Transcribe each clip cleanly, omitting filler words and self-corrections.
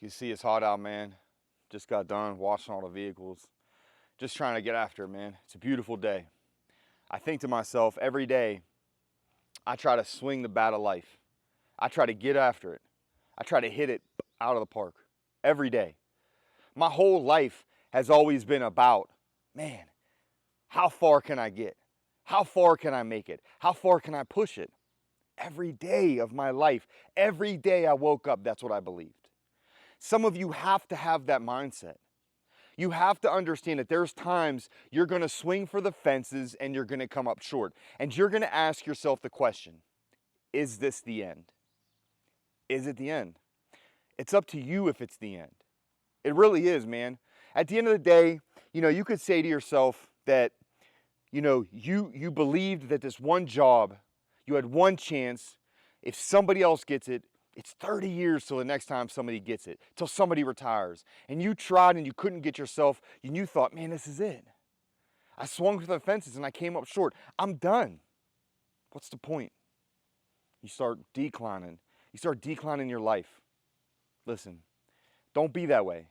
You see it's hot out, man. Just got done washing all the vehicles. Just trying to get after it, man. It's a beautiful day. I think to myself every day, I try to swing the bat of life. I try to get after it. I try to hit it out of the park every day. My whole life has always been about, man, how far can I get? How far can I make it? How far can I push it? Every day of my life, every day I woke up, that's what I believed. Some of you have to have that mindset. You have to understand that there's times you're going to swing for the fences and you're going to come up short. And you're going to ask yourself the question, is this the end? Is it the end? It's up to you if it's the end. It really is, man. At the end of the day, you could say to yourself that, you believed that this one job, you had one chance. If somebody else gets it, it's 30 years till the next time somebody gets it, till somebody retires. And you tried and you couldn't get yourself, and you thought, man, this is it. I swung for the fences and I came up short. I'm done. What's the point? You start declining. You start declining your life. Listen, don't be that way.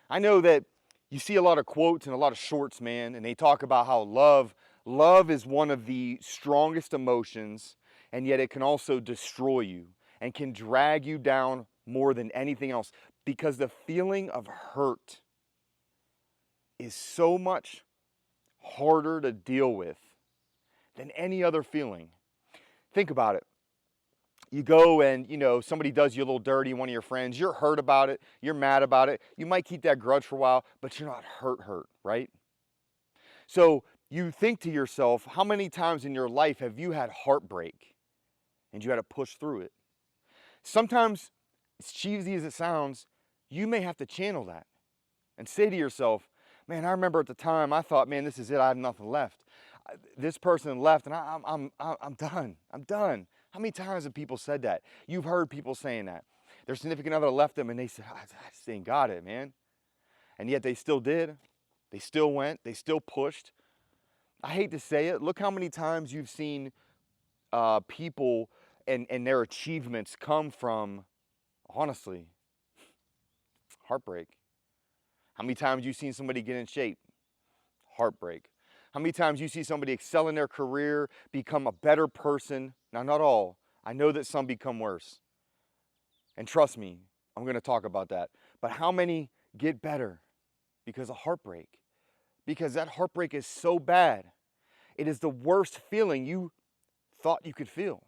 I know that you see a lot of quotes and a lot of shorts, man, and they talk about how love is one of the strongest emotions, and yet it can also destroy you and can drag you down more than anything else, because the feeling of hurt is so much harder to deal with than any other feeling. Think about it. You go and, somebody does you a little dirty, one of your friends, you're hurt about it, you're mad about it, you might keep that grudge for a while, but you're not hurt, right? So you think to yourself, how many times in your life have you had heartbreak and you had to push through it? Sometimes, as cheesy as it sounds, you may have to channel that and say to yourself, man, I remember at the time I thought, man, this is it, I have nothing left. This person left and I'm done. I'm done. How many times have people said that? You've heard people saying that. Their significant other left them and they said, I just ain't got it, man. And yet they still did. They still went. They still pushed. I hate to say it. Look how many times you've seen people and their achievements come from, honestly, heartbreak. How many times you've seen somebody get in shape? Heartbreak. How many times you see somebody excel in their career, become a better person? Now, not all. I know that some become worse. And trust me, I'm going to talk about that. But how many get better because of heartbreak? Because that heartbreak is so bad. It is the worst feeling you thought you could feel.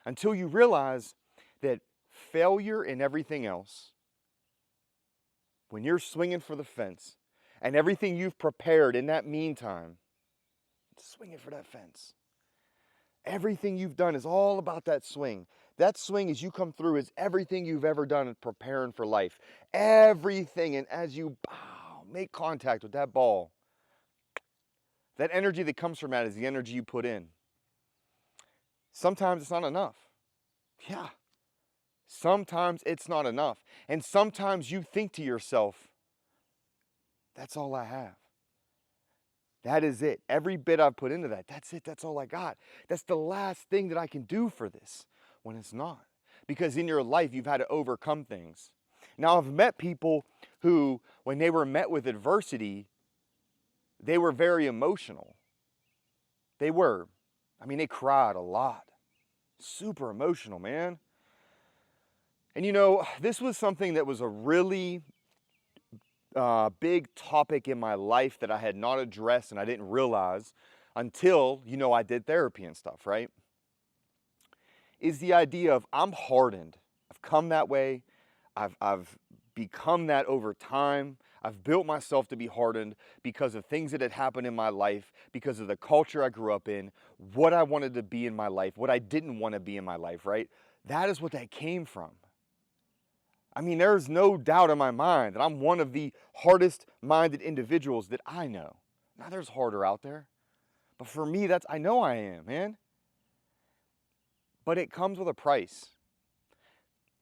Until you realize that failure in everything else, when you're swinging for the fence, and everything you've prepared in that meantime, swinging for that fence. Everything you've done is all about that swing. That swing as you come through is everything you've ever done in preparing for life. Everything, and as you make contact with that ball, that energy that comes from that is the energy you put in. Sometimes it's not enough. Yeah. Sometimes it's not enough. And sometimes you think to yourself, that's all I have. That is it. Every bit I've put into that, that's it. That's all I got. That's the last thing that I can do for this, when it's not. Because in your life, you've had to overcome things. Now, I've met people who, when they were met with adversity, they were very emotional. They were. They cried a lot. Super emotional, man. And this was something that was a really big topic in my life that I had not addressed and I didn't realize until, I did therapy and stuff, right? Is the idea of I'm hardened. I've come that way. I've become that over time. I've built myself to be hardened because of things that had happened in my life, because of the culture I grew up in, what I wanted to be in my life, what I didn't want to be in my life, right? That is what that came from. There's no doubt in my mind that I'm one of the hardest-minded individuals that I know. Now, there's harder out there. But for me, I know I am, man. But it comes with a price.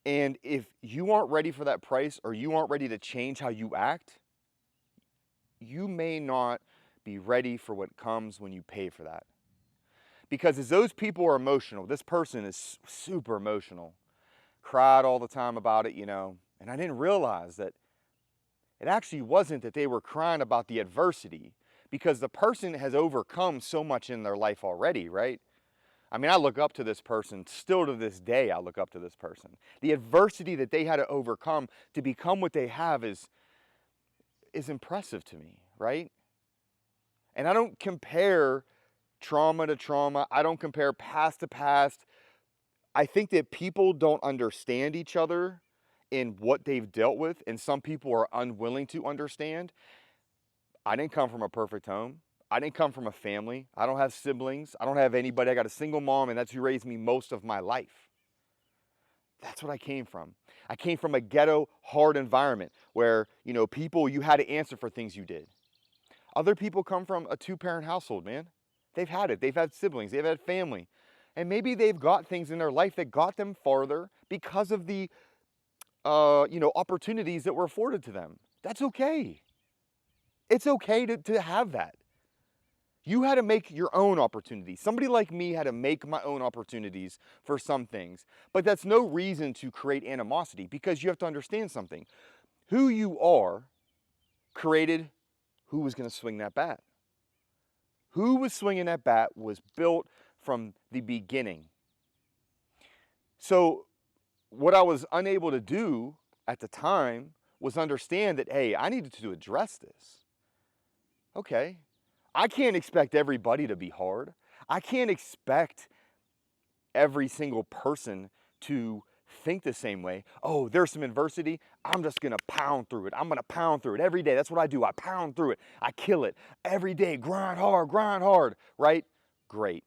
And if you aren't ready for that price, or you aren't ready to change how you act, you may not be ready for what comes when you pay for that. Because as those people are emotional, this person is super emotional, cried all the time about it, and I didn't realize that it actually wasn't that they were crying about the adversity, because the person has overcome so much in their life already, right? I mean, I look up to this person. Still to this day, I look up to this person. The adversity that they had to overcome to become what they have is impressive to me, right? And I don't compare trauma to trauma. I don't compare past to past. I think that people don't understand each other in what they've dealt with, and some people are unwilling to understand. I didn't come from a perfect home. I didn't come from a family. I don't have siblings. I don't have anybody. I got a single mom, and that's who raised me most of my life. That's what I came from. I came from a ghetto, hard environment where, people, you had to answer for things you did. Other people come from a two-parent household, man. They've had it. They've had siblings. They've had family. And maybe they've got things in their life that got them farther because of the, opportunities that were afforded to them. That's okay. It's okay to have that. You had to make your own opportunities. Somebody like me had to make my own opportunities for some things. But that's no reason to create animosity, because you have to understand something. Who you are created who was going to swing that bat. Who was swinging that bat was built from the beginning. So what I was unable to do at the time was understand that, hey, I needed to address this. Okay, I can't expect everybody to be hard. I can't expect every single person to think the same way. Oh, there's some adversity. I'm just going to pound through it. I'm going to pound through it every day. That's what I do. I pound through it. I kill it every day. Grind hard, right? Great.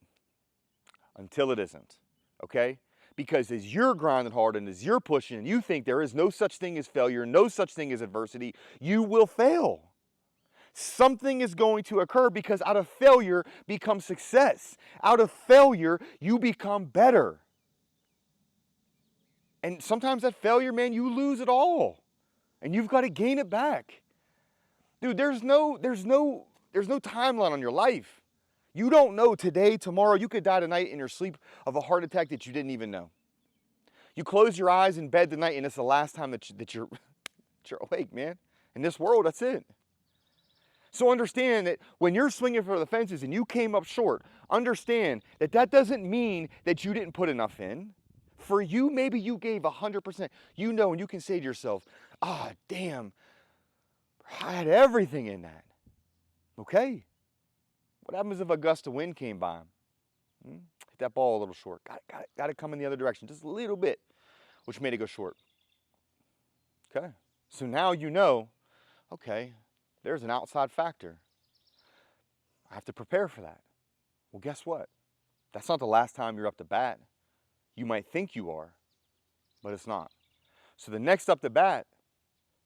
Until it isn't, okay? Because as you're grinding hard and as you're pushing and you think there is no such thing as failure, no such thing as adversity, you will fail. Something is going to occur, because out of failure becomes success. Out of failure, you become better. And sometimes that failure, man, you lose it all. And you've got to gain it back. Dude, there's no timeline on your life. You don't know today, tomorrow. You could die tonight in your sleep of a heart attack that you didn't even know. You close your eyes in bed tonight, and it's the last time that you're awake, man. In this world, that's it. So understand that when you're swinging for the fences and you came up short, understand that that doesn't mean that you didn't put enough in. For you, maybe you gave 100%. And you can say to yourself, damn, I had everything in that. Okay. What happens if a gust of wind came by? Hit that ball a little short. Got to come in the other direction, just a little bit, which made it go short. Okay. So now okay, there's an outside factor. I have to prepare for that. Well, guess what? That's not the last time you're up to bat. You might think you are, but it's not. So the next up to bat,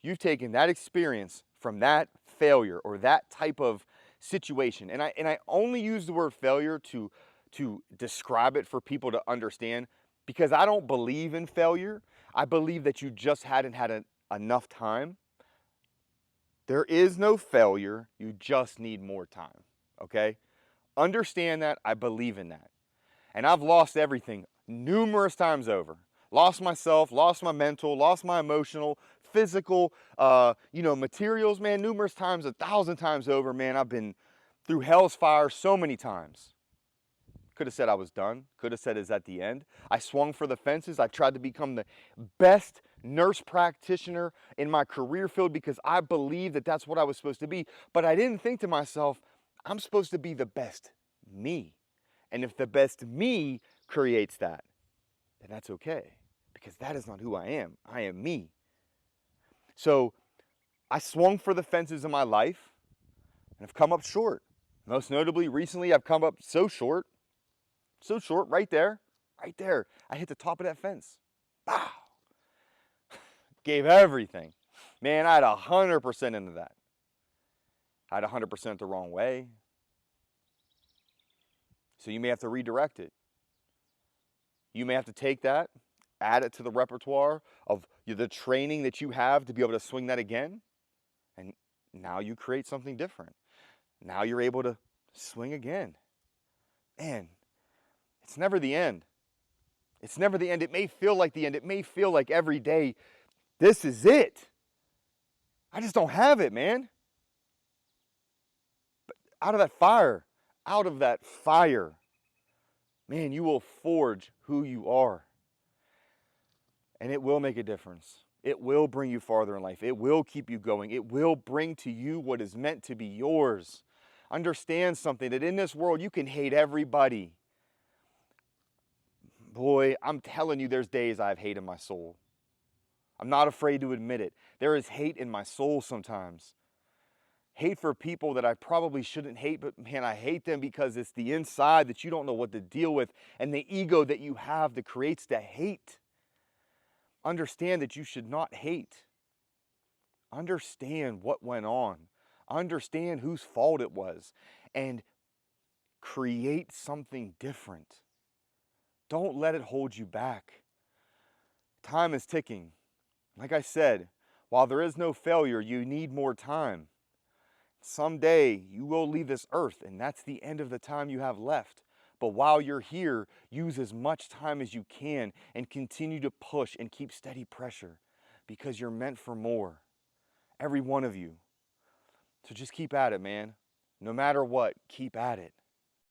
you've taken that experience from that failure or that type of situation. And I only use the word failure to describe it for people to understand, because I don't believe in failure. I believe that you just hadn't had enough time. There is no failure. You just need more time, okay? Understand that. I believe in that. And I've lost everything numerous times over. Lost myself, lost my mental, lost my emotional, physical, materials, man, numerous times, 1,000 times over, man. I've been through hell's fire so many times. Could have said I was done. Could have said it's at the end. I swung for the fences. I've tried to become the best nurse practitioner in my career field because I believe that that's what I was supposed to be. But I didn't think to myself, I'm supposed to be the best me. And if the best me creates that, then that's okay, because that is not who I am. I am me. So I swung for the fences in my life and I've come up short. Most notably, recently, I've come up so short, right there. I hit the top of that fence. Wow. Gave everything. Man, I had 100% into that. I had 100% the wrong way. So you may have to redirect it. You may have to take that, add it to the repertoire of the training that you have to be able to swing that again. And now you create something different. Now you're able to swing again. Man, it's never the end. It's never the end. It may feel like the end. It may feel like every day, this is it. I just don't have it, man. But out of that fire, man, you will forge who you are. And it will make a difference. It will bring you farther in life. It will keep you going. It will bring to you what is meant to be yours. Understand something, that in this world you can hate everybody. Boy, I'm telling you, there's days I've hate in my soul. I'm not afraid to admit it. There is hate in my soul sometimes. Hate for people that I probably shouldn't hate, but man, I hate them because it's the inside that you don't know what to deal with, and the ego that you have that creates the hate. Understand that you should not hate. Understand what went on. Understand whose fault it was, and create something different. Don't let it hold you back. Time is ticking. Like I said, while there is no failure, you need more time. Someday you will leave this earth, and that's the end of the time you have left. But while you're here, use as much time as you can and continue to push and keep steady pressure, because you're meant for more. Every one of you. So just keep at it, man. No matter what, keep at it.